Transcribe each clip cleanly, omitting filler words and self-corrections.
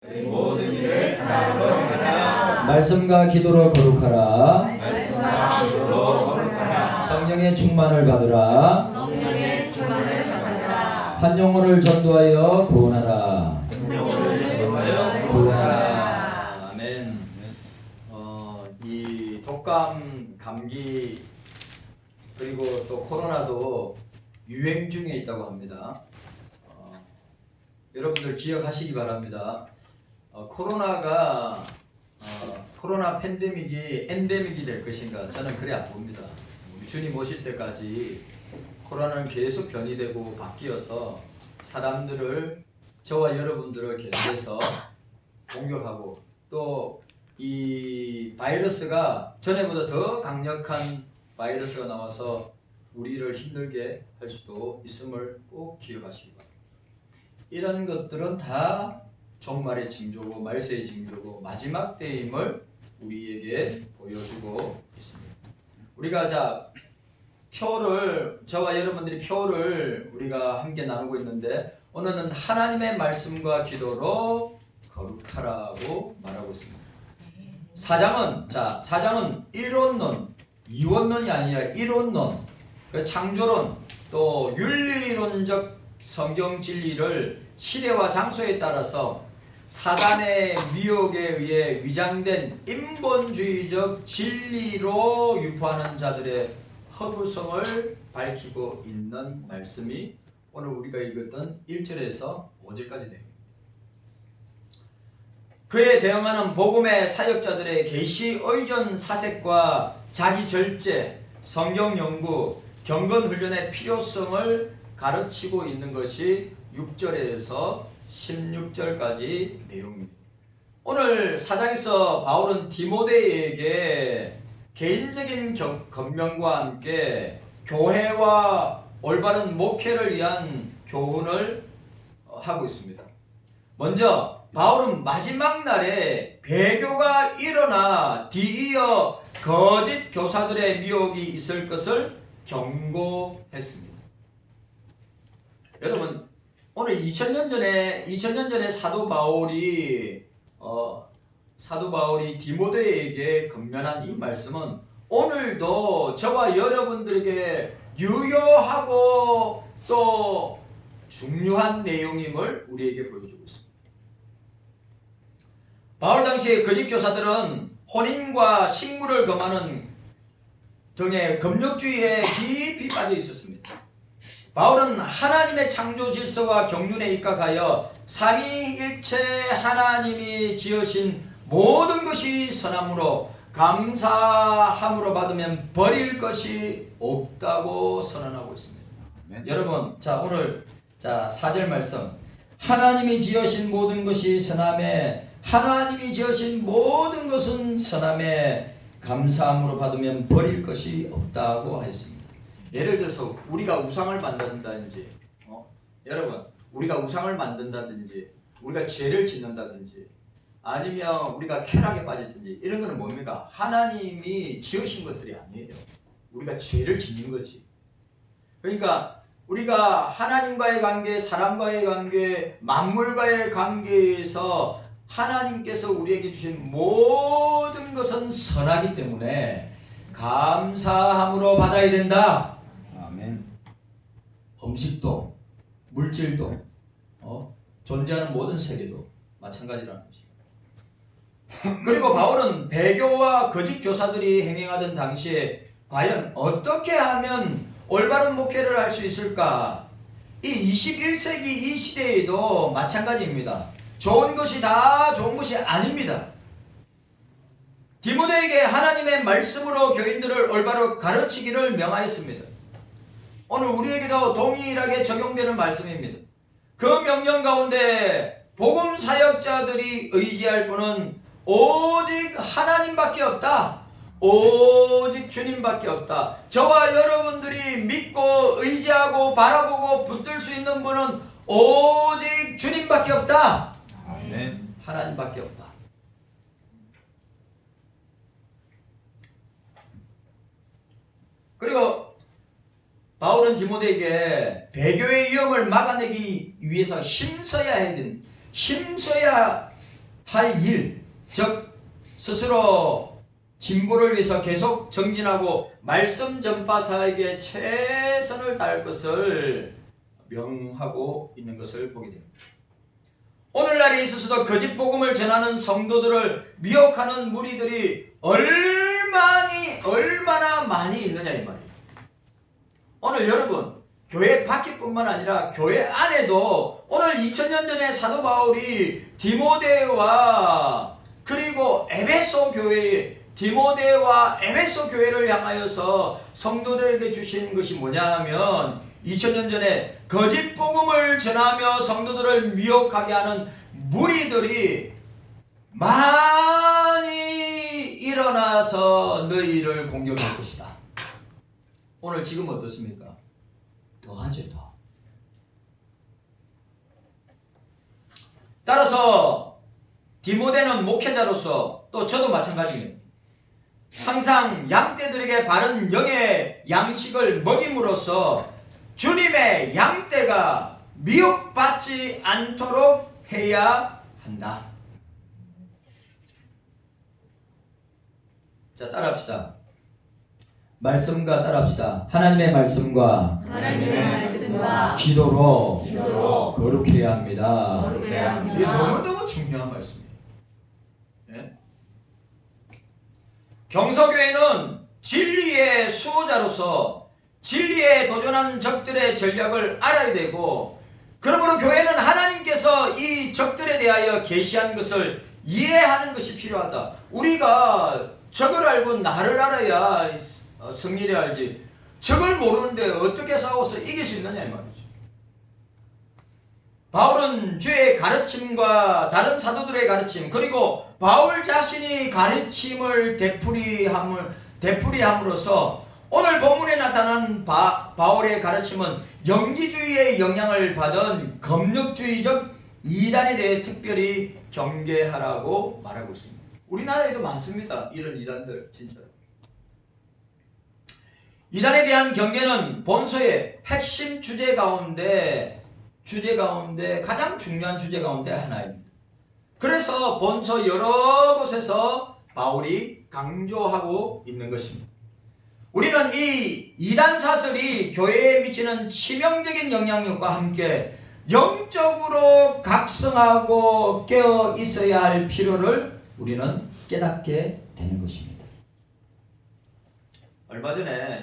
모든 일을 사랑으로 행하라. 말씀과 기도로 거룩하라. 말씀과 기도로 거룩하라. 성령의 충만을 받으라. 성령의 충만을 받으라. 한 영혼을 전도하여 구원하라. 영혼을 전도하여 구원하라. 아멘. 이 독감, 감기 그리고 또 코로나도 유행 중에 있다고 합니다. 여러분들 기억하시기 바랍니다. 코로나 팬데믹이 엔데믹이 될 것인가? 저는 그래 안 봅니다. 우리 주님 오실 때까지 코로나는 계속 변이되고 바뀌어서 사람들을, 저와 여러분들을 계속해서 공격하고 또 이 바이러스가 전에보다 더 강력한 바이러스가 나와서 우리를 힘들게 할 수도 있음을 꼭 기억하시기 바랍니다. 이런 것들은 다 종말의 징조고 말세의 징조고 마지막 때임을 우리에게 보여주고 있습니다. 우리가 저와 여러분들이 표를 우리가 함께 나누고 있는데 오늘은 하나님의 말씀과 기도로 거룩하라고 말하고 있습니다. 사장은 이론론, 이원론이 아니라 이론론, 창조론, 또 윤리론적 성경 진리를 시대와 장소에 따라서 사단의 미혹에 의해 위장된 인본주의적 진리로 유포하는 자들의 허구성을 밝히고 있는 말씀이 오늘 우리가 읽었던 1절에서 5절까지 됩니다. 그에 대응하는 복음의 사역자들의 계시 의존 사색과 자기 절제, 성경 연구, 경건 훈련의 필요성을 가르치고 있는 것이 6절에서 16절까지 내용입니다. 오늘 사장에서 바울은 디모데에게 개인적인 권면과 함께 교회와 올바른 목회를 위한 교훈을 하고 있습니다. 먼저 바울은 마지막 날에 배교가 일어나 뒤이어 거짓 교사들의 미혹이 있을 것을 경고했습니다. 여러분, 오늘 2000년 전에 사도 바울이 디모데에게 권면한 이 말씀은 오늘도 저와 여러분들에게 유효하고 또 중요한 내용임을 우리에게 보여주고 있습니다. 바울 당시의 거짓 교사들은 혼인과 식물을 금하는 등의 금욕주의에 깊이 빠져 있었습니다. 바울은 하나님의 창조 질서와 경륜에 입각하여 삼위일체 하나님이 지으신 모든 것이 선함으로 감사함으로 받으면 버릴 것이 없다고 선언하고 있습니다. 여러분, 오늘 4절 말씀, 하나님이 지으신 모든 것이 선함에, 하나님이 지으신 모든 것은 선함에 감사함으로 받으면 버릴 것이 없다고 하였습니다. 예를 들어서 우리가 우상을 만든다든지, 여러분, 우리가 우상을 만든다든지, 우리가 죄를 짓는다든지, 아니면 우리가 쾌락에 빠졌든지, 이런 거는 뭡니까? 하나님이 지으신 것들이 아니에요. 우리가 죄를 짓는 거지. 그러니까 우리가 하나님과의 관계, 사람과의 관계, 만물과의 관계에서 하나님께서 우리에게 주신 모든 것은 선하기 때문에 감사함으로 받아야 된다. 아멘. 음식도, 물질도, 존재하는 모든 세계도 마찬가지라는 것입니다. 그리고 바울은 배교와 거짓 교사들이 행행하던 당시에 과연 어떻게 하면 올바른 목회를 할 수 있을까? 이 21세기 이 시대에도 마찬가지입니다. 좋은 것이 다 좋은 것이 아닙니다. 디모데에게 하나님의 말씀으로 교인들을 올바로 가르치기를 명하였습니다. 오늘 우리에게도 동일하게 적용되는 말씀입니다. 그 명령 가운데 복음 사역자들이 의지할 분은 오직 하나님밖에 없다. 오직 주님밖에 없다. 저와 여러분들이 믿고 의지하고 바라보고 붙들 수 있는 분은 오직 주님밖에 없다. 아멘. 하나님밖에 없다. 그리고 바울은 디모데에게 배교의 위험을 막아내기 위해서 힘써야 할 일, 즉 스스로 진보를 위해서 계속 정진하고 말씀 전파사에게 최선을 다할 것을 명하고 있는 것을 보게 됩니다. 오늘날에 있어서도 거짓 복음을 전하는 성도들을 미혹하는 무리들이 얼마나 많이 있느냐 이 말이에요. 오늘 여러분 교회 밖뿐만 아니라 교회 안에도 오늘 2000년 전에 사도 바울이 디모데와 그리고 에베소 교회 디모데와 에베소 교회를 향하여서 성도들에게 주신 것이 뭐냐 하면 2000년 전에 거짓 복음을 전하며 성도들을 미혹하게 하는 무리들이 많이 일어나서 너희를 공격할 것이다. 오늘 지금 어떻습니까? 더하죠, 더. 따라서 디모데는 목회자로서 또 저도 마찬가지입니다. 항상 양떼들에게 바른 영의 양식을 먹임으로써 주님의 양떼가 미혹받지 않도록 해야 한다. 자, 따라합시다. 말씀과 따라합시다. 하나님의 말씀과 기도로 거룩해야 합니다. 이게 너무너무 중요한 말씀이에요. 네? 경서교회는 진리의 수호자로서 진리에 도전한 적들의 전략을 알아야 되고, 그러므로 교회는 하나님께서 이 적들에 대하여 계시한 것을 이해하는 것이 필요하다. 우리가 적을 알고 나를 알아야 승리를 알지, 적을 모르는데 어떻게 싸워서 이길 수 있느냐 이 말이죠. 바울은 주의 가르침과 다른 사도들의 가르침, 그리고 바울 자신이 가르침을 되풀이함으로써 오늘 본문에 나타난 바울의 가르침은 영지주의의 영향을 받은 검역주의적 이단에 대해 특별히 경계하라고 말하고 있습니다. 우리나라에도 많습니다. 이런 이단들 진짜로. 이단에 대한 경계는 본서의 핵심 주제 가운데 가장 중요한 주제 가운데 하나입니다. 그래서 본서 여러 곳에서 바울이 강조하고 있는 것입니다. 우리는 이 이단 사설이 교회에 미치는 치명적인 영향력과 함께 영적으로 각성하고 깨어 있어야 할 필요를 우리는 깨닫게 되는 것입니다. 얼마 전에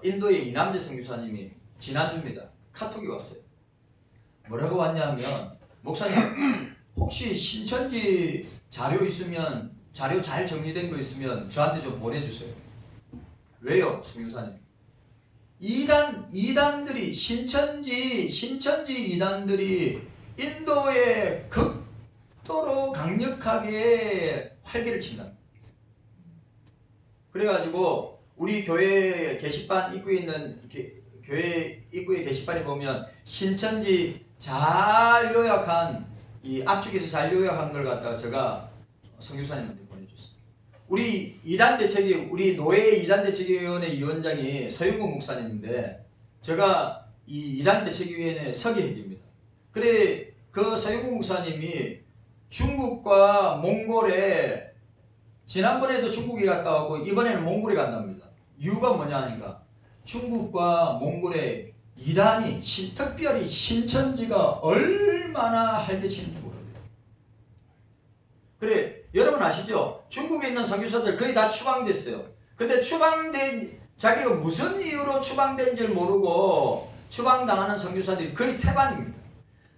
인도의 이남재 선교사님이 지난주입니다. 카톡이 왔어요. 뭐라고 왔냐면, 목사님 혹시 신천지 자료 있으면, 자료 잘 정리된 거 있으면 저한테 좀 보내주세요. 왜요, 선교사님? 이단들이 신천지 이단들이 인도에 극도로 강력하게 활개를 친다. 그래가지고 우리 교회 게시판 입구에 있는 교회 입구에 게시판에 보면 신천지 잘 요약한, 이 압축해서 잘 요약한 걸 갖다가 제가 선교사님한테 보내줬어요. 우리 노예 이단대책위원회 위원장이 서윤국 목사님인데, 제가 이 이단대책위원회 서기입니다. 그래 그 서윤국 목사님이 중국과 몽골에, 지난번에도 중국에 갔다 왔고 이번에는 몽골에 간답니다. 이유가 뭐냐 하니까 중국과 몽골의 이단이 특별히 신천지가 얼마나 활개치는지 모릅니다. 그래 여러분 아시죠? 중국에 있는 선교사들 거의 다 추방됐어요. 근데 자기가 무슨 이유로 추방된지를 모르고 추방당하는 선교사들이 거의 태반입니다.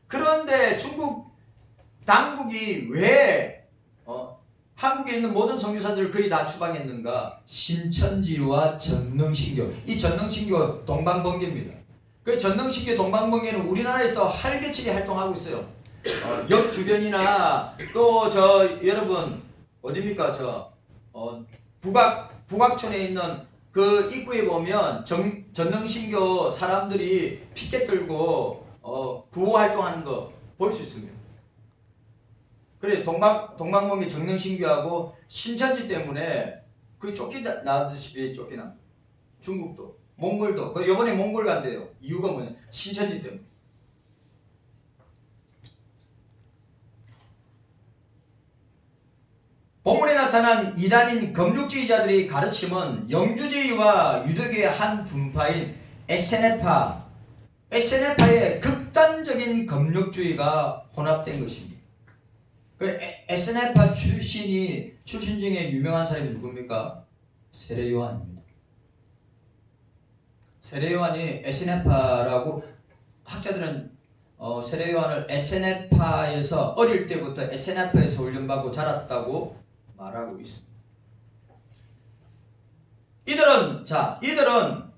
그런데 중국 당국이 왜 한국에 있는 모든 선교사들을 거의 다 추방했는가? 신천지와 전능신교, 이 전능신교 동방번개입니다. 그 전능신교 동방번개는 우리나라에서 활개치게 활동하고 있어요. 역 주변이나 또 여러분 어디입니까? 북악촌에 있는 그 입구에 보면 전능신교 사람들이 피켓 들고 구호 활동하는 거 볼 수 있습니다. 그래 동방번개 전능신교하고 신천지 때문에 그 쫓겨나듯이 쫓겨나. 중국도 몽골도 이번에 몽골 간대요. 이유가 뭐냐? 신천지 때문에. 나타난 이단인 금육주의자들의 가르침은 영주주의와 유대교의 한 분파인 에세네파의 극단적인 금육주의가 혼합된 것입니다. 그 에세네파 출신 중에 유명한 사람이 누굽니까? 세례 요한입니다. 세례 요한이 에세네파라고 학자들은 세례 요한을 에세네파에서 어릴 때부터 에세네파에서 훈련받고 자랐다고 말하고 있습니다. 이들은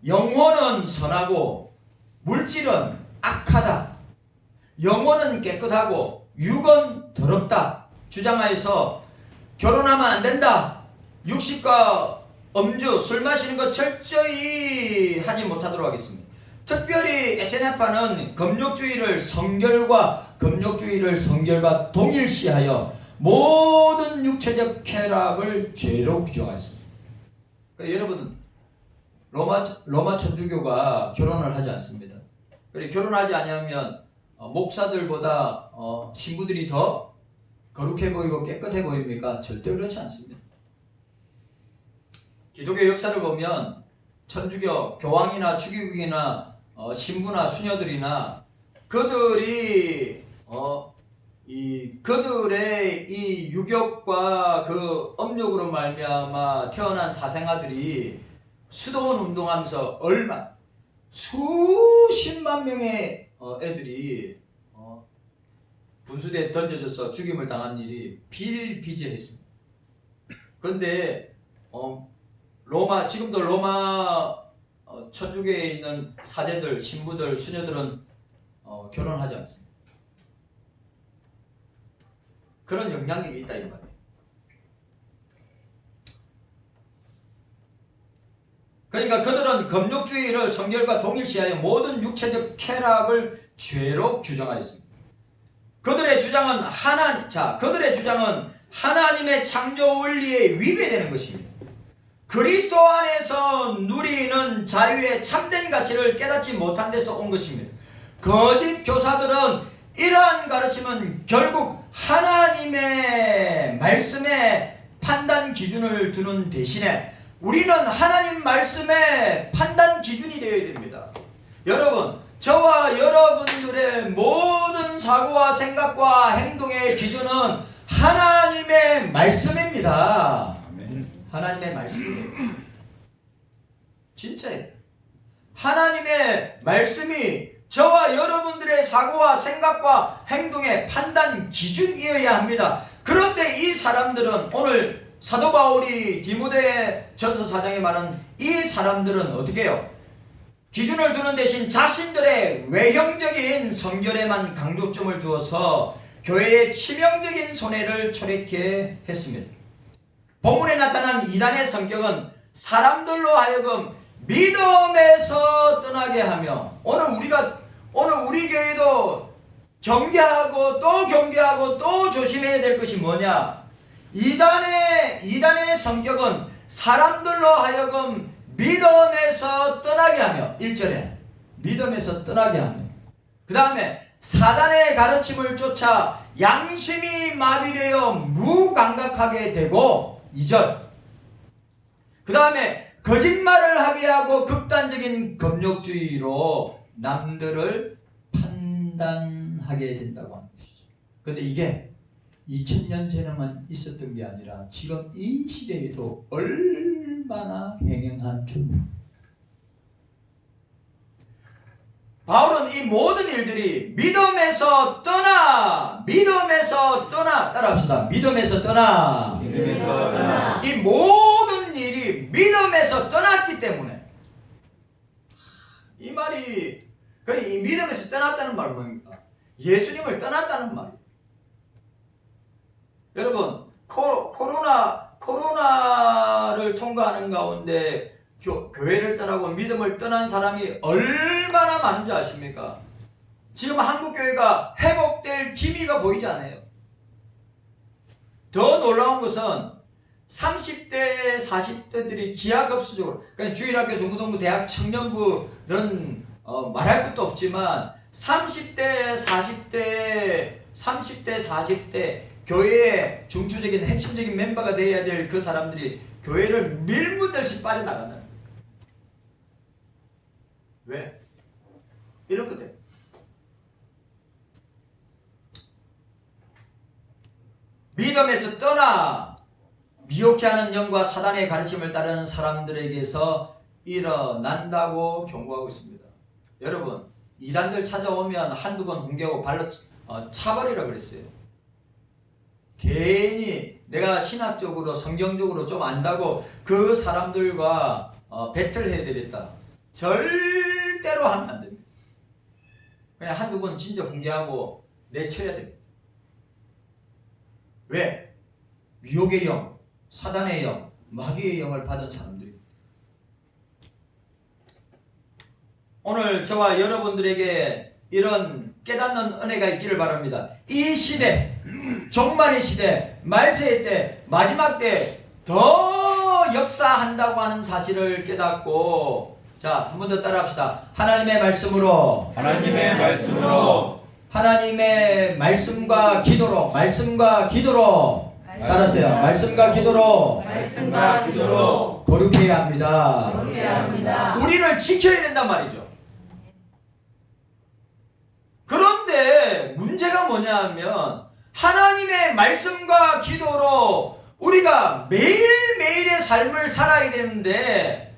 영혼은 선하고 물질은 악하다, 영혼은 깨끗하고 육은 더럽다 주장하여서 결혼하면 안 된다, 육식과 음주, 술 마시는 것 철저히 하지 못하도록 하겠습니다. 특별히 에세네파는 금욕주의를 성결과 동일시하여 모든 육체적 쾌락을 죄로 규정하였습니다. 그러니까 여러분, 로마 천주교가 결혼을 하지 않습니다. 그리고 결혼하지 않으면 목사들보다 신부들이 더 거룩해 보이고 깨끗해 보입니까? 절대 그렇지 않습니다. 기독교 역사를 보면 천주교 교황이나 추기국이나 신부나 수녀들이나 그들의 이 유격과 그 업력으로 말미암아 태어난 사생아들이 수도원 운동하면서 수십만 명의 애들이 분수대에 던져져서 죽임을 당한 일이 비일비재했습니다. 그런데 지금도 로마 천주교에 있는 사제들, 신부들, 수녀들은 결혼하지 않습니다. 그런 영향력이 있다 이 말이에요. 그러니까 그들은 금욕주의를 성결과 동일시하여 모든 육체적 쾌락을 죄로 규정하였습니다. 그들의 주장은 하나님의 창조 원리에 위배되는 것입니다. 그리스도 안에서 누리는 자유의 참된 가치를 깨닫지 못한 데서 온 것입니다. 거짓 교사들은 이러한 가르침은 결국 하나님의 말씀에 판단 기준을 두는 대신에 우리는 하나님 말씀의 판단 기준이 되어야 됩니다. 여러분, 저와 여러분들의 모든 사고와 생각과 행동의 기준은 하나님의 말씀입니다. 하나님의 말씀이에요. 진짜예요. 하나님의 말씀이 저와 여러분들의 사고와 생각과 행동의 판단 기준이어야 합니다. 그런데 이 사람들은 오늘 사도 바울이 디모데 전서 4장에 말하는 이 사람들은 어떻게 해요? 기준을 두는 대신 자신들의 외형적인 성결에만 강조점을 두어서 교회의 치명적인 손해를 초래케 했습니다. 본문에 나타난 이단의 성격은 사람들로 하여금 믿음에서 떠나게 하며 오늘 우리 교회도 경계하고 또 조심해야 될 것이 뭐냐? 이단의 성격은 사람들로 하여금 믿음에서 떠나게 하며 1절에 믿음에서 떠나게 하며 그 다음에 사단의 가르침을 쫓아 양심이 마비되어 무감각하게 되고 2절 그 다음에 거짓말을 하게 하고 극단적인 금욕주의로 남들을 판단하게 된다고 하는 것이죠. 그런데 이게 2000년 전에만 있었던 게 아니라 지금 이 시대에도 얼마나 행행한 중입니다. 바울은 이 모든 일들이 믿음에서 떠나 따라합시다. 믿음에서 떠나 이 모든 일이 믿음에서 떠났기 때문에 이 말이 이 믿음에서 떠났다는 말은 뭡니까? 예수님을 떠났다는 말이에요. 여러분 코로나를 통과하는 가운데 교회를 떠나고 믿음을 떠난 사람이 얼마나 많은지 아십니까? 지금 한국교회가 회복될 기미가 보이지 않아요. 더 놀라운 것은 30대, 40대들이 기하급수적으로 그러니까 주일학교, 중고등부, 대학, 청년부는 말할 것도 없지만 30대, 40대 30대, 40대 교회의 중추적인 핵심적인 멤버가 되어야 될 그 사람들이 교회를 밀무들씩 빠져나간다. 왜? 이런 것 때문에. 믿음에서 떠나 미혹해하는 영과 사단의 가르침을 따르는 사람들에게서 일어난다고 경고하고 있습니다. 여러분, 이단들 찾아오면 한두 번 훈계하고 발로 차버리라 그랬어요. 괜히 내가 신학적으로 성경적으로 좀 안다고 그 사람들과 배틀해야 되겠다. 절대로 하면 안 됩니다. 그냥 한두 번 진짜 훈계하고 내쳐야 됩니다. 왜? 미혹의 영, 사단의 영, 마귀의 영을 받은 사람들이 오늘 저와 여러분들에게 이런 깨닫는 은혜가 있기를 바랍니다. 이 시대, 종말의 시대, 말세의 때, 마지막 때 더 역사한다고 하는 사실을 깨닫고, 자, 한 번 더 따라합시다. 하나님의 말씀으로, 하나님의 말씀으로, 하나님의 말씀과 기도로, 말씀과 기도로, 따라하세요. 말씀과 기도로, 말씀과 기도로 거룩해야 합니다. 거룩해야 합니다. 우리를 지켜야 된단 말이죠. 그런데 문제가 뭐냐 하면 하나님의 말씀과 기도로 우리가 매일매일의 삶을 살아야 되는데,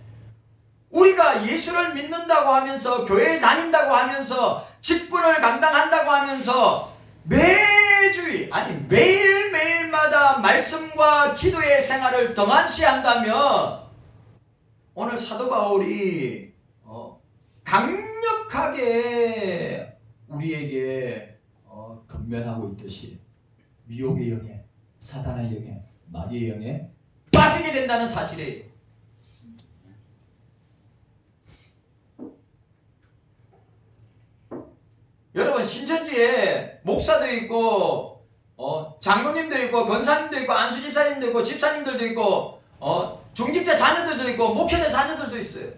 우리가 예수를 믿는다고 하면서 교회에 다닌다고 하면서 직분을 감당한다고 하면서 매주일 아니 매일매일마다 말씀과 기도의 생활을 등한시한다면 오늘 사도 바울이 강력하게 우리에게 건면하고 있듯이 미혹의 영에, 사단의 영에, 마귀의 영에 빠지게 된다는 사실이에요. 여러분, 신천지에 목사도 있고 장로님도 있고 권사님도 있고 안수집사님도 있고 집사님들도 있고 중직자 자녀들도 있고 목회자 자녀들도 있어요.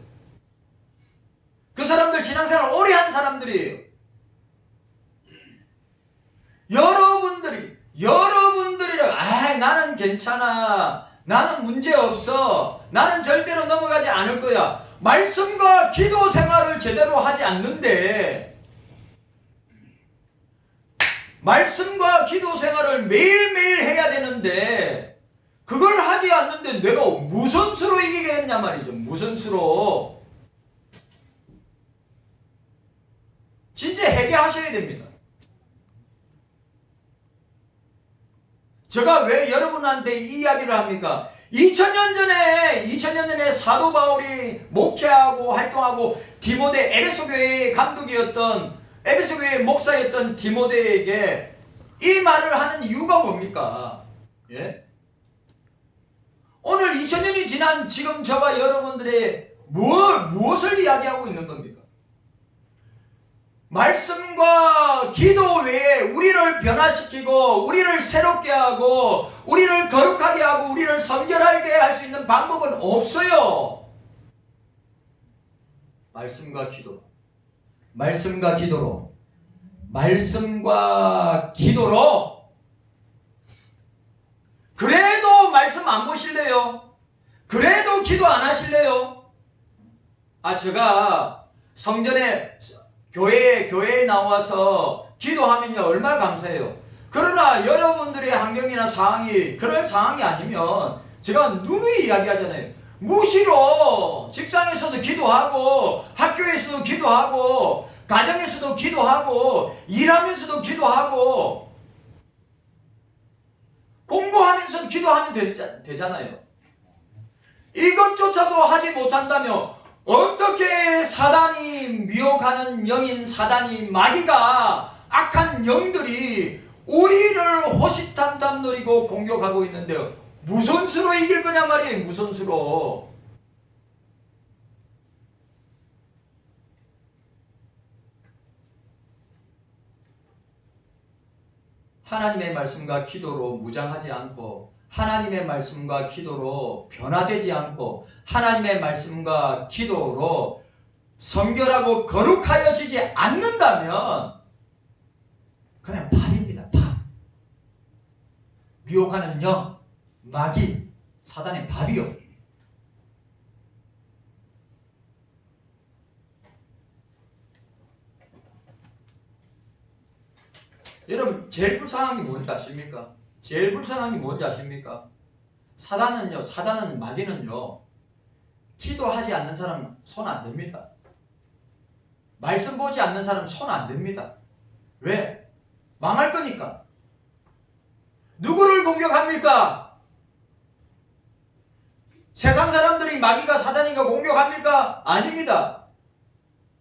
그 사람들 신앙생활 오래 한 사람들이에요. 여러분들이 나는 괜찮아, 나는 문제 없어, 나는 절대로 넘어가지 않을 거야, 말씀과 기도 생활을 제대로 하지 않는데, 말씀과 기도 생활을 매일매일 해야 되는데 그걸 하지 않는데 내가 무슨 수로 이기겠냐 말이죠. 무슨 수로. 진짜 회개하셔야 됩니다. 제가 왜 여러분한테 이 이야기를 합니까? 2000년 전에 사도 바울이 목회하고 활동하고 디모데 에베소 교회의 감독이었던, 에베소 교회의 목사였던 디모데에게 이 말을 하는 이유가 뭡니까? 예? 오늘 2000년이 지난 지금 저와 여러분들의 무엇을 이야기하고 있는 겁니까? 말씀과 기도 외에 우리를 변화시키고 우리를 새롭게 하고 우리를 거룩하게 하고 우리를 성결하게 할 수 있는 방법은 없어요. 말씀과 기도, 말씀과 기도로, 말씀과 기도로. 그래도 말씀 안 보실래요? 그래도 기도 안 하실래요? 제가 성전에 교회에 나와서 기도하면요 얼마나 감사해요. 그러나 여러분들의 환경이나 상황이 그럴 상황이 아니면 제가 누누이 이야기하잖아요. 무시로 직장에서도 기도하고 학교에서도 기도하고 가정에서도 기도하고 일하면서도 기도하고 공부하면서도 기도하면 되잖아요. 이것조차도 하지 못한다면 어떻게 사단이 미혹하는 영인 사단이, 마귀가, 악한 영들이 우리를 호시탐탐 노리고 공격하고 있는데요. 무슨 수로 이길 거냐 말이에요. 무슨 수로. 하나님의 말씀과 기도로 무장하지 않고 하나님의 말씀과 기도로 변화되지 않고 하나님의 말씀과 기도로 성결하고 거룩하여지지 않는다면 그냥 밥입니다. 밥. 유혹하는 영, 마귀, 사단의 밥이요. 여러분 제일 불쌍한 게 뭔지 아십니까? 제일 불쌍한 게 뭔지 아십니까? 사단은 마귀는요, 기도하지 않는 사람 손 안 댑니다. 말씀 보지 않는 사람 손 안 댑니다. 왜? 망할 거니까. 누구를 공격합니까? 세상 사람들이 마귀가 사단이가 공격합니까? 아닙니다.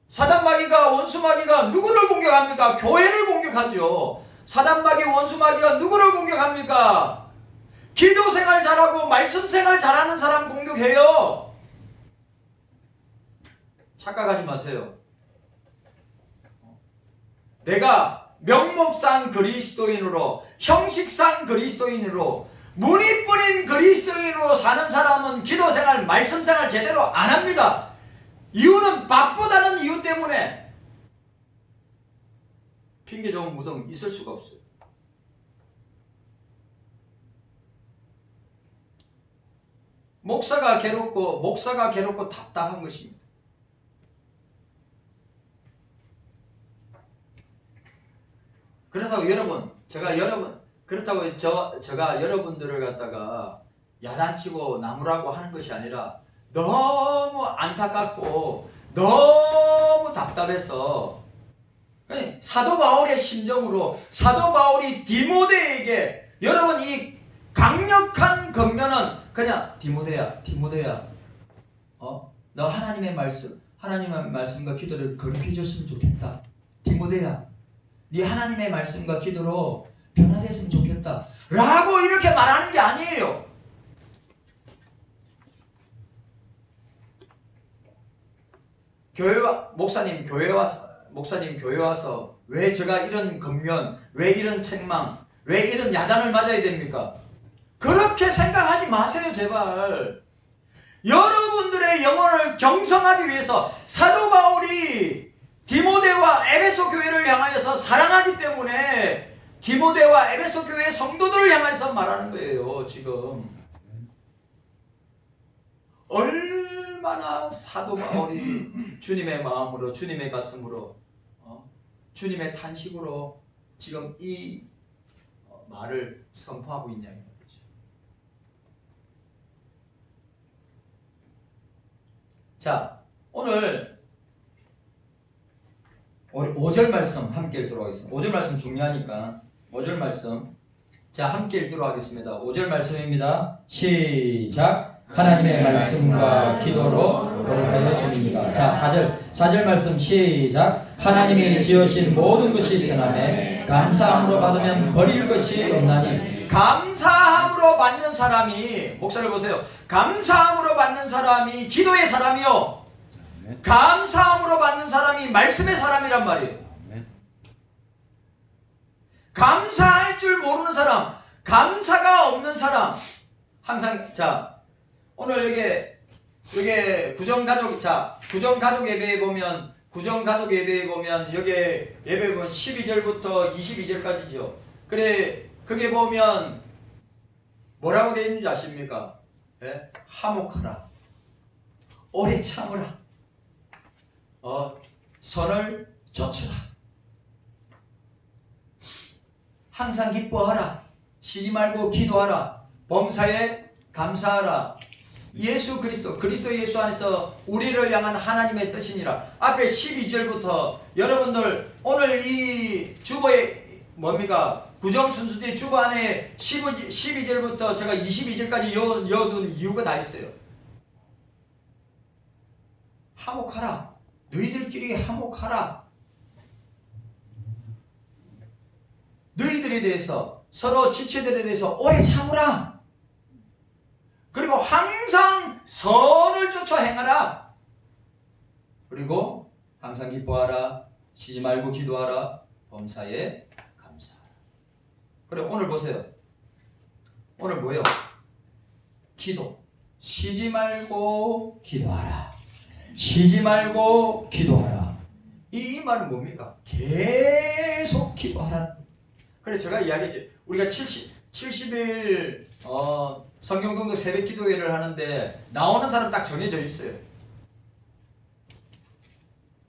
사단 마귀가 원수 마귀가 누구를 공격합니까? 교회를 공격하죠. 사단 마귀 원수 마귀가 누구를 공격합니까? 기도 생활 잘하고 말씀 생활 잘하는 사람 공격해요. 착각하지 마세요. 내가 명목상 그리스도인으로, 형식상 그리스도인으로, 무늬뿐인 그리스도인으로 사는 사람은 기도 생활, 말씀 생활 제대로 안 합니다. 이유는 바쁘다는 이유 때문에. 핑계 좋은 무덤 있을 수가 없어요. 목사가 괴롭고 답답한 것입니다. 그래서 여러분, 제가 여러분들을 갖다가 야단치고 나무라고 하는 것이 아니라 너무 안타깝고 너무 답답해서, 사도 바울의 심정으로 사도 바울이 디모데에게, 여러분 이 강력한 권면은 그냥 디모데야 너 하나님의 말씀과 기도를 거룩히 줬으면 좋겠다. 디모데야, 네 하나님의 말씀과 기도로 변화됐으면 좋겠다 라고 이렇게 말하는 게 아니에요. 목사님 교회 와서 왜 제가 이런 권면, 왜 이런 책망, 왜 이런 야단을 맞아야 됩니까? 그렇게 생각하지 마세요, 제발. 여러분들의 영혼을 경성하기 위해서 사도 바울이 디모데와 에베소 교회를 향하여서 사랑하기 때문에 디모데와 에베소 교회 성도들을 향해서 말하는 거예요. 지금 얼마나 사도 바울이 주님의 마음으로, 주님의 가슴으로, 주님의 탄식으로 지금 이 말을 선포하고 있냐 이거죠. 자, 오늘 5절 말씀 함께 읽도록 하겠습니다. 5절 말씀 중요하니까 5절 말씀 자 함께 읽도록 하겠습니다. 5절 말씀입니다. 시작. 하나님의 말씀과 기도로 거룩하여 지립니다. 자, 4절 말씀 시작. 하나님이 지으신 모든 것이 선하매 감사함으로 받으면 버릴 것이 없나니. 감사함으로 받는 사람이, 목사를 보세요. 감사함으로 받는 사람이 기도의 사람이요, 감사함으로 받는 사람이 말씀의 사람이란 말이에요. 감사할 줄 모르는 사람, 감사가 없는 사람, 항상, 자, 오늘 여기 구정가족 예배에 보면, 여기 예배에 보면 12절부터 22절까지죠. 그래, 그게 보면 뭐라고 되어 있는지 아십니까? 예? 화목하라, 오래 참으라, 선을 쫓으라, 항상 기뻐하라, 쉬지 말고 기도하라, 범사에 감사하라. 예수 그리스도 예수 안에서 우리를 향한 하나님의 뜻이니라. 앞에 12절부터 여러분들 오늘 이 주보의 뭡니까? 구정순수대 주보 안에 12절부터 제가 22절까지 여둔 이유가 다 있어요. 화목하라. 너희들끼리 화목하라. 너희들에 대해서, 서로 지체들에 대해서 오래 참으라. 그리고 항상 선을 쫓아 행하라. 그리고 항상 기뻐하라, 쉬지 말고 기도하라, 범사에 감사하라. 그래, 오늘 보세요. 오늘 뭐예요? 기도. 쉬지 말고 기도하라. 쉬지 말고 기도하라. 이 말은 뭡니까? 계속 기도하라. 그래, 제가 이야기했죠. 우리가 70일 성경 공독 새벽 기도회를 하는데 나오는 사람 딱 정해져 있어요.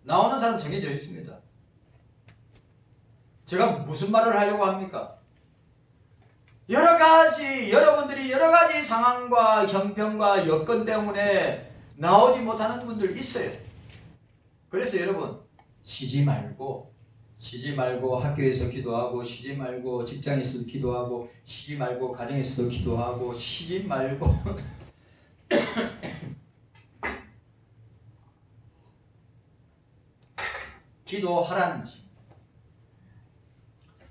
나오는 사람 정해져 있습니다. 제가 무슨 말을 하려고 합니까? 여러분들이 여러 가지 상황과 형편과 여건 때문에 나오지 못하는 분들 있어요. 그래서 여러분, 쉬지 말고 학교에서 기도하고, 쉬지 말고 직장에서도 기도하고, 쉬지 말고 가정에서도 기도하고, 쉬지 말고 기도하라는 것입니다.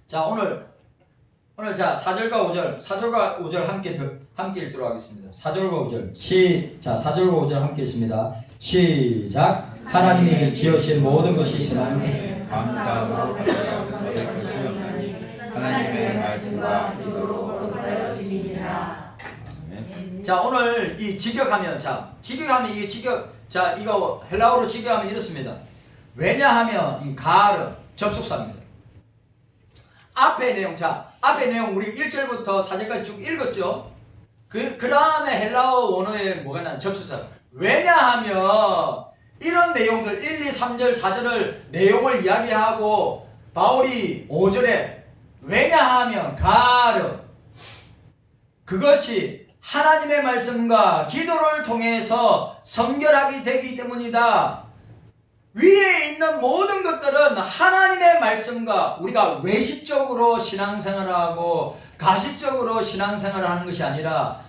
자, 오늘 자 4절과 5절 함께 읽도록 하겠습니다. 4절과 5절 시작. 4절과 5절 함께 읽습니다. 시작. 하나님이 지으신 모든 것이 신하니 감사하고 하나님의 말씀과 기도로 거룩하여 지니라. 자, 오늘 이 직역하면 이게 이거 헬라어로 직역하면 이렇습니다. 왜냐하면 이 가르 접속사입니다. 앞에 내용 우리 1절부터 4절까지 쭉 읽었죠. 그 다음에 헬라어 원어에 뭐가 나는 접속사. 왜냐하면 이런 내용들 1, 2, 3절, 4절을 내용을 이야기하고 바울이 5절에 왜냐하면 가르 그것이 하나님의 말씀과 기도를 통해서 성결하게 되기 때문이다. 위에 있는 모든 것들은 하나님의 말씀과 우리가 외식적으로 신앙생활을 하고 가식적으로 신앙생활을 하는 것이 아니라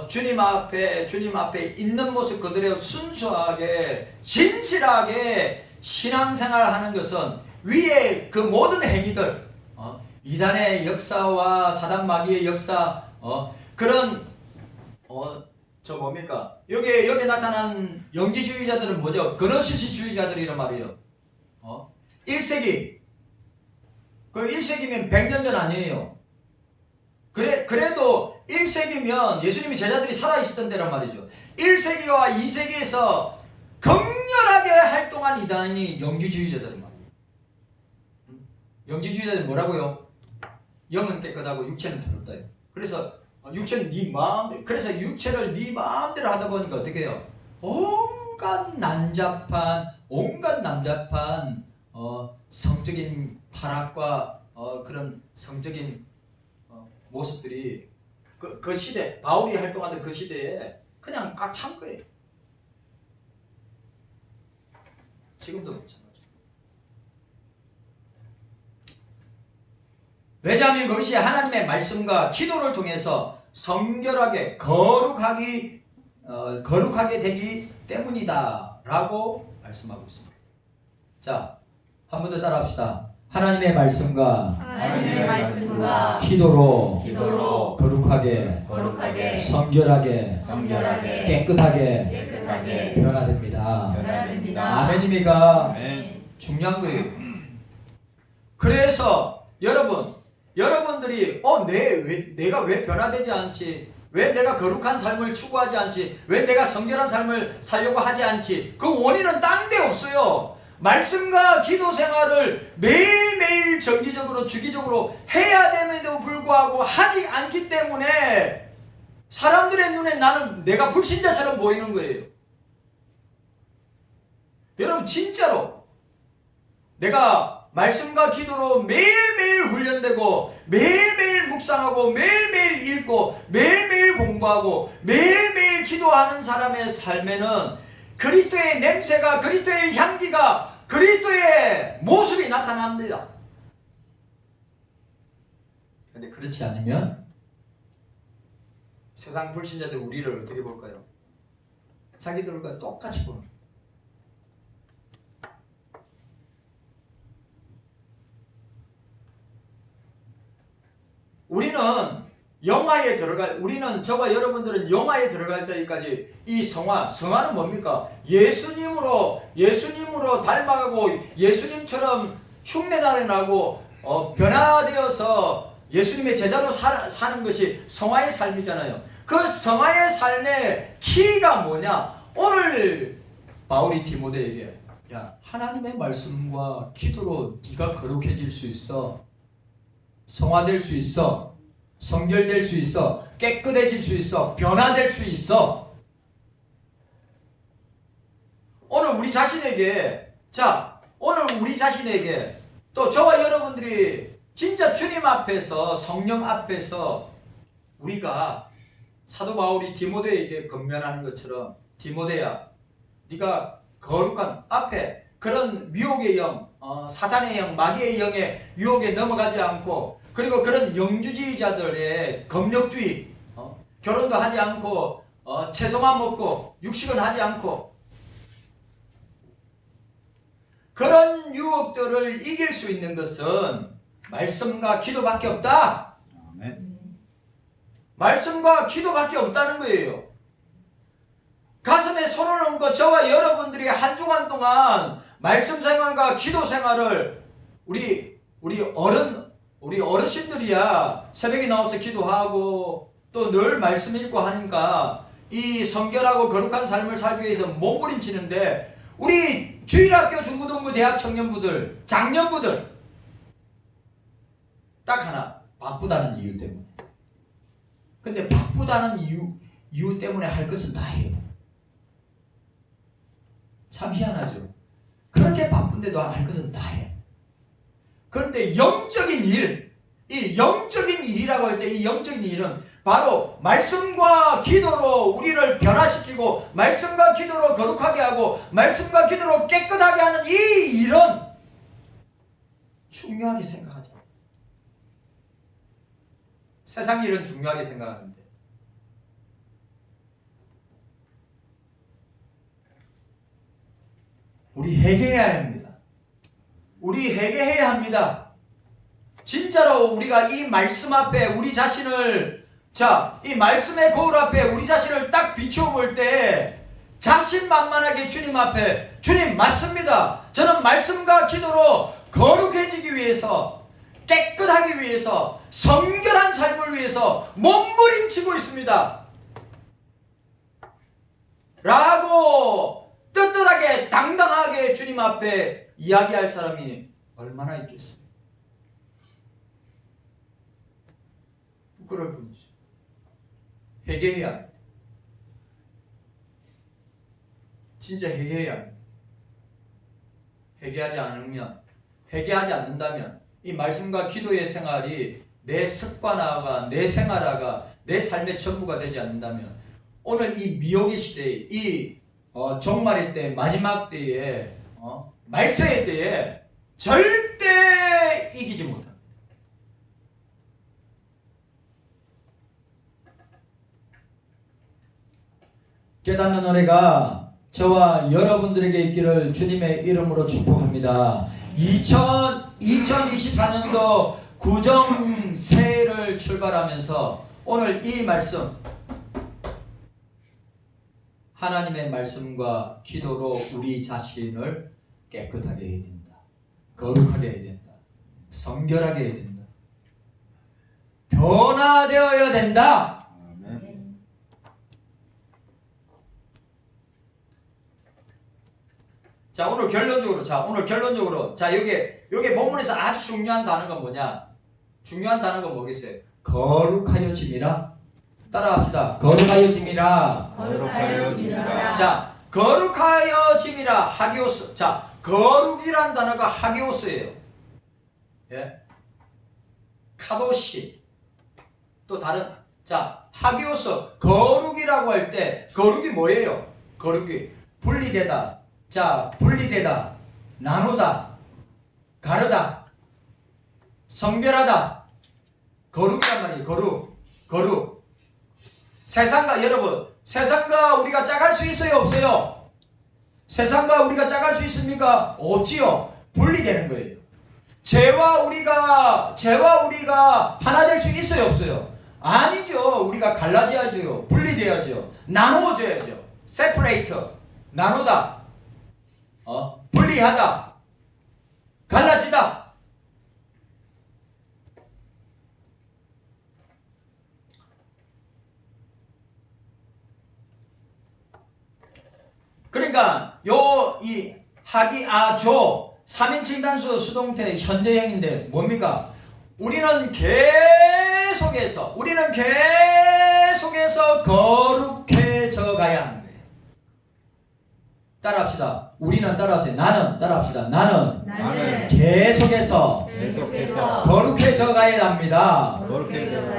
주님 앞에 있는 모습 그대로 순수하게 진실하게 신앙생활을 하는 것은 위에 그 모든 행위들 이단의 역사와 사단 마귀의 역사 그런 여기 나타난 영지주의자들은 뭐죠? 그노시스주의자들이란 말이에요. 1세기. 그 1세기면 100년 전 아니에요. 그래도 1세기면 예수님이 제자들이 살아있었던 데란 말이죠. 1세기와 2세기에서 격렬하게 활동한 이단이 영지주의자들인 말이에요. 영지주의자들은 뭐라고요? 영은 깨끗하고 육체는 더럽다. 그래서 육체는 네 마음대로, 그래서 육체를 네 마음대로 하다 보니까 어떻게 해요? 온갖 난잡한 성적인 타락과 그런 성적인 모습들이 그 시대, 바울이 활동하던 그 시대에 그냥 꽉 찬 거예요. 지금도 마찬가지죠. 왜냐하면 그것이 하나님의 말씀과 기도를 통해서 성결하게 거룩하게 되기 때문이다 라고 말씀하고 있습니다. 자, 한 번 더 따라합시다. 하나님의 말씀과 기도로 거룩하게 성결하게 깨끗하게 변화됩니다. 아멘입니까? 중요한 거예요. 그래서 여러분들이 내가 왜 변화되지 않지? 왜 내가 거룩한 삶을 추구하지 않지? 왜 내가 성결한 삶을 살려고 하지 않지? 그 원인은 딴 데 없어요. 말씀과 기도 생활을 매일매일 정기적으로 주기적으로 해야 됨에도 불구하고 하지 않기 때문에 사람들의 눈에 내가 불신자처럼 보이는 거예요. 여러분 진짜로 내가 말씀과 기도로 매일매일 훈련되고 매일매일 묵상하고 매일매일 읽고 매일매일 공부하고 매일매일 기도하는 사람의 삶에는 그리스도의 냄새가, 그리스도의 향기가, 그리스도의 모습이 나타납니다. 근데 그렇지 않으면 세상 불신자들 우리를 어떻게 볼까요? 자기들과 똑같이 보는 거예요. 저와 여러분들은 영화에 들어갈 때까지 이 성화는 뭡니까? 예수님으로 닮아가고 예수님처럼 흉내나고 변화되어서 예수님의 제자로 사는 것이 성화의 삶이잖아요. 그 성화의 삶의 키가 뭐냐? 오늘 바울이 디모데에게 하나님의 말씀과 기도로 네가 거룩해질 수 있어. 성화될 수 있어. 성결될 수 있어. 깨끗해질 수 있어. 변화될 수 있어. 오늘 우리 자신에게 또 저와 여러분들이 진짜 주님 앞에서 성령 앞에서 우리가 사도 바울이 디모데에게 건면하는 것처럼 디모데야 네가 거룩한 앞에 그런 미혹의 영, 사단의 영, 마귀의 영의 유혹에 넘어가지 않고 그리고 그런 영주주의자들의 검역주의, 결혼도 하지 않고 채소만 먹고 육식은 하지 않고 그런 유혹들을 이길 수 있는 것은 말씀과 기도밖에 없다. 아멘. 말씀과 기도밖에 없다는 거예요. 가슴에 손을 얹고 저와 여러분들이 한 주간 동안 말씀 생활과 기도 생활을 우리 어르신들이야 새벽에 나와서 기도하고 또 늘 말씀 읽고 하니까 이 성결하고 거룩한 삶을 살기 위해서 몸부림치는데 우리 주일학교 중고등부 대학 청년부들 장년부들 딱 하나 바쁘다는 이유 때문에. 근데 바쁘다는 이유 때문에 할 것은 다 해요. 참 희한하죠. 그렇게 바쁜데도 할 것은 다 해. 그런데 영적인 일, 이 영적인 일이라고 할 때 이 영적인 일은 바로 말씀과 기도로 우리를 변화시키고 말씀과 기도로 거룩하게 하고 말씀과 기도로 깨끗하게 하는 이 일은 중요하게 생각하죠. 세상 일은 중요하게 생각하는데 우리 회개해야 합니다. 우리 회개해야 합니다. 진짜로 우리가 이 말씀 앞에 우리 자신을 이 말씀의 거울 앞에 우리 자신을 딱 비추어 볼 때 자신만만하게 주님 앞에 주님 맞습니다. 저는 말씀과 기도로 거룩해지기 위해서 깨끗하기 위해서 성결한 삶을 위해서 몸부림치고 있습니다. 라고 떳떳하게 당당하게 주님 앞에 이야기할 사람이 얼마나 있겠습니까? 부끄러울 뿐이죠. 회개해야 합니다. 진짜 회개해야 합니다. 회개하지 않는다면 이 말씀과 기도의 생활이 내 습관화가 내 생활화가 내 삶의 전부가 되지 않는다면 오늘 이 미혹의 시대에 이 종말의 때 마지막 때에 말세의 때에 절대 이기지 못합니다. 깨닫는 은혜가 저와 여러분들에게 있기를 주님의 이름으로 축복합니다. 2024년도 구정 새해를 출발하면서 오늘 이 말씀 하나님의 말씀과 기도로 우리 자신을 깨끗하게 해야 된다. 거룩하게 해야 된다. 성결하게 해야 된다. 변화되어야 된다. 자, 오늘 결론적으로 여기 본문에서 아주 중요한 단어가 뭐냐? 중요한 단어가 뭐겠어요? 거룩하여짐이라. 따라합시다. 거룩하여짐이라. 거룩하여짐이라. 자, 거룩하여짐이라 하기오스. 자, 거룩이란 단어가 하기오스예요. 예? 카도시. 또 다른 하기오스. 거룩이라고 할 때 거룩이 뭐예요? 거룩이 분리되다. 자, 분리되다, 나누다, 가르다, 성별하다, 거룩이란 말이에요. 거룩. 세상과 우리가 짝할 수 있어요, 없어요? 세상과 우리가 짝할 수 있습니까? 없지요. 분리되는 거예요. 죄와 우리가 하나 될 수 있어요, 없어요? 아니죠. 우리가 갈라져야죠. 분리돼야죠. 나누어져야죠. separate, 나누다. 분리하다, 갈라지다. 그러니까 이 하기아조 3인칭 단수 수동태 현재형인데 뭡니까? 우리는 계속 계속해서 우리는 계속해서 거룩해져 가야 하는 거예요. 따라합시다. 우리는 따라하세요. 나는 따라합시다. 나는 계속해서 거룩해져 가야 합니다.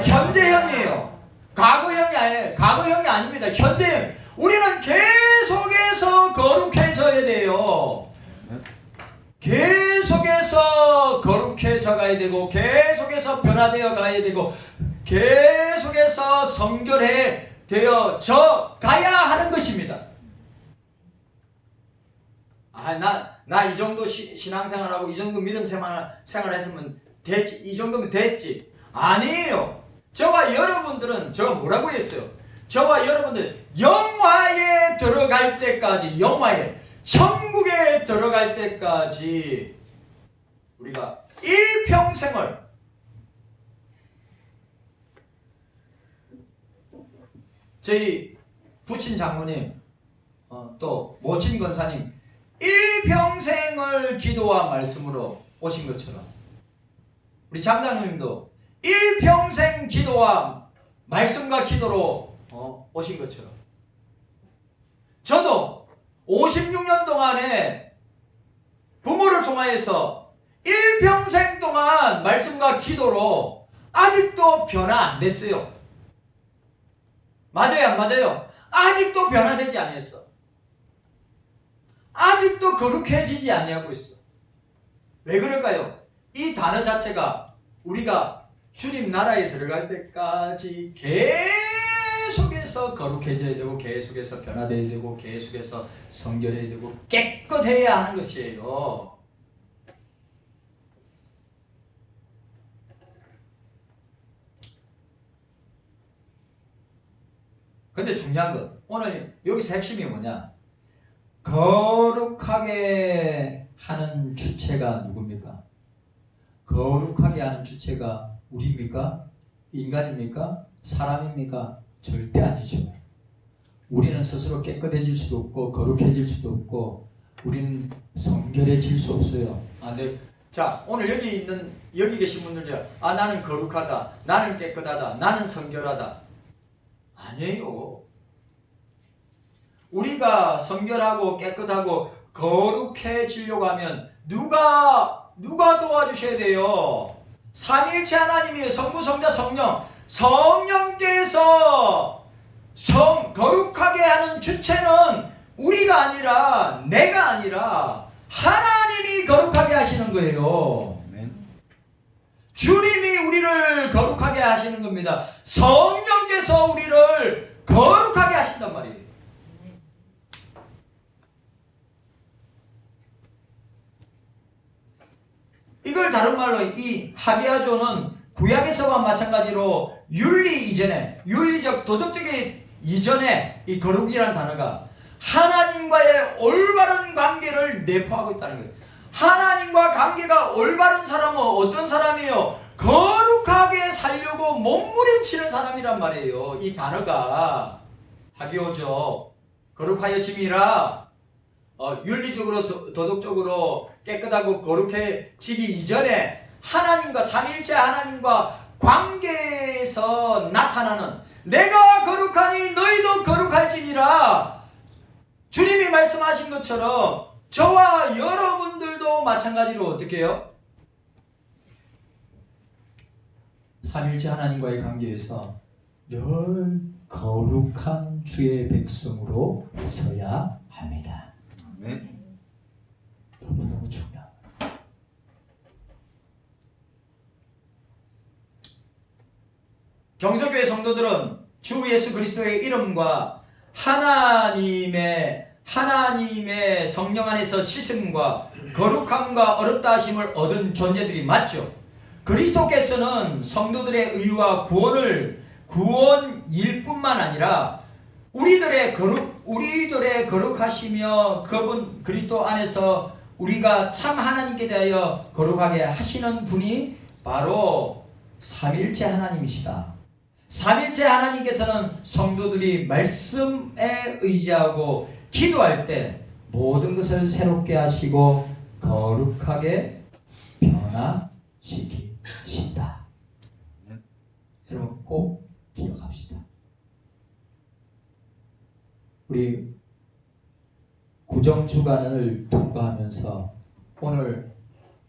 현재형이에요. 과거형이 아니에요. 과거형이 아닙니다. 현재형. 우리는 계속해서 거룩해져야 돼요. 계속해서 거룩해져 가야 되고, 계속해서 변화되어 가야 되고, 계속해서 성결해 되어져 가야 하는 것입니다. 나 이 정도 신앙생활하고 이 정도 믿음 생활했으면 됐지. 이 정도면 됐지. 아니에요. 저와 여러분들은 제가 뭐라고 했어요? 저와 여러분들 영화에 들어갈 때까지, 영화에 천국에 들어갈 때까지 우리가 일평생을 저희 부친 장모님 또 모친 권사님 일평생을 기도와 말씀으로 오신 것처럼 우리 장장님도 일평생 기도와 말씀과 기도로 오신 것처럼 저도 56년 동안에 부모를 통하여서 일평생 동안 말씀과 기도로 아직도 변화 안 됐어요. 맞아요, 안 맞아요? 아직도 변화되지 않았어. 아직도 거룩해지지 않냐고 있어. 왜 그럴까요? 이 단어 자체가 우리가 주님 나라에 들어갈 때까지 계속해서 거룩해져야 되고, 계속해서 변화되어야 되고, 계속해서 성결해야 되고, 깨끗해야 하는 것이에요. 근데 중요한 건 오늘 여기서 핵심이 뭐냐? 거룩하게 하는 주체가 누굽니까? 거룩하게 하는 주체가 우리입니까? 인간입니까? 사람입니까? 절대 아니죠. 우리는 스스로 깨끗해질 수도 없고 거룩해질 수도 없고 우리는 성결해질 수 없어요. 자, 오늘 여기 계신 분들 나는 거룩하다, 나는 깨끗하다, 나는 성결하다. 아니에요. 우리가 성결하고 깨끗하고 거룩해지려고 하면 누가 도와주셔야 돼요? 삼위일체 하나님이 성부, 성자, 성령께서 거룩하게 하는 주체는 우리가 아니라, 내가 아니라 하나님이 거룩하게 하시는 거예요. 주님이 우리를 거룩하게 하시는 겁니다. 성령께서 우리를 거룩하게 하신단 말이에요. 이걸 다른 말로 이 하게아조는 구약에서와 마찬가지로 윤리 이전에, 윤리적 도덕적인 이전에 이 거룩이라는 단어가 하나님과의 올바른 관계를 내포하고 있다는 거예요. 하나님과 관계가 올바른 사람은 어떤 사람이에요? 거룩하게 살려고 몸부림치는 사람이란 말이에요. 이 단어가 하게오죠. 거룩하여짐이라 윤리적으로 도덕적으로 깨끗하고 거룩해지기 이전에 하나님과 삼위일체 하나님과 관계에서 나타나는 내가 거룩하니 너희도 거룩할지니라 주님이 말씀하신 것처럼 저와 여러분들도 마찬가지로 어떻게 해요? 삼위일체 하나님과의 관계에서 늘 거룩한 주의 백성으로 서야 합니다. 너무너무 중요합니다. 경서교회 성도들은 주 예수 그리스도의 이름과 하나님의 성령 안에서 씻음과 거룩함과 어렵다 하심을 얻은 존재들이 맞죠. 그리스도께서는 성도들의 의와 구원일 뿐만 아니라 우리들의 거룩하시며 그분 그리스도 안에서 우리가 참 하나님께 대하여 거룩하게 하시는 분이 바로 삼위일체 하나님이시다. 삼위일체 하나님께서는 성도들이 말씀에 의지하고 기도할 때 모든 것을 새롭게 하시고 거룩하게 변화시키신다. 여러분 꼭 기억합시다. 우리 구정주간을 통과하면서 오늘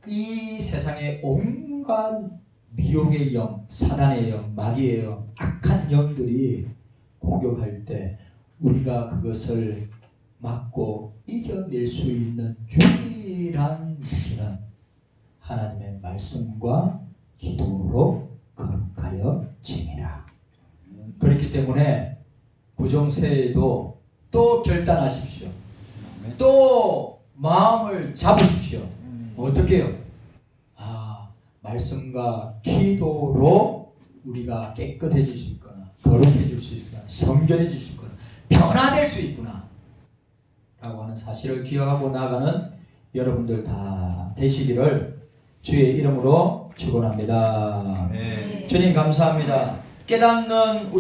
이 세상의 온갖 미혹의 영, 사단의 영, 마귀의 영, 악한 영들이 공격할 때 우리가 그것을 막고 이겨낼 수 있는 유일한 길은 하나님의 말씀과 기도로 거룩하여 지니라. 그렇기 때문에 구정세에도 또 결단하십시오. 또 마음을 잡으십시오. 어떻게 해요? 말씀과 기도로 우리가 깨끗해질 수 있거나 거룩해질 수 있거나 성결해질 수 있거나 변화될 수 있구나 라고 하는 사실을 기억하고 나아가는 여러분들 다 되시기를 주의 이름으로 축원합니다. 네. 주님 감사합니다. 깨닫는 우리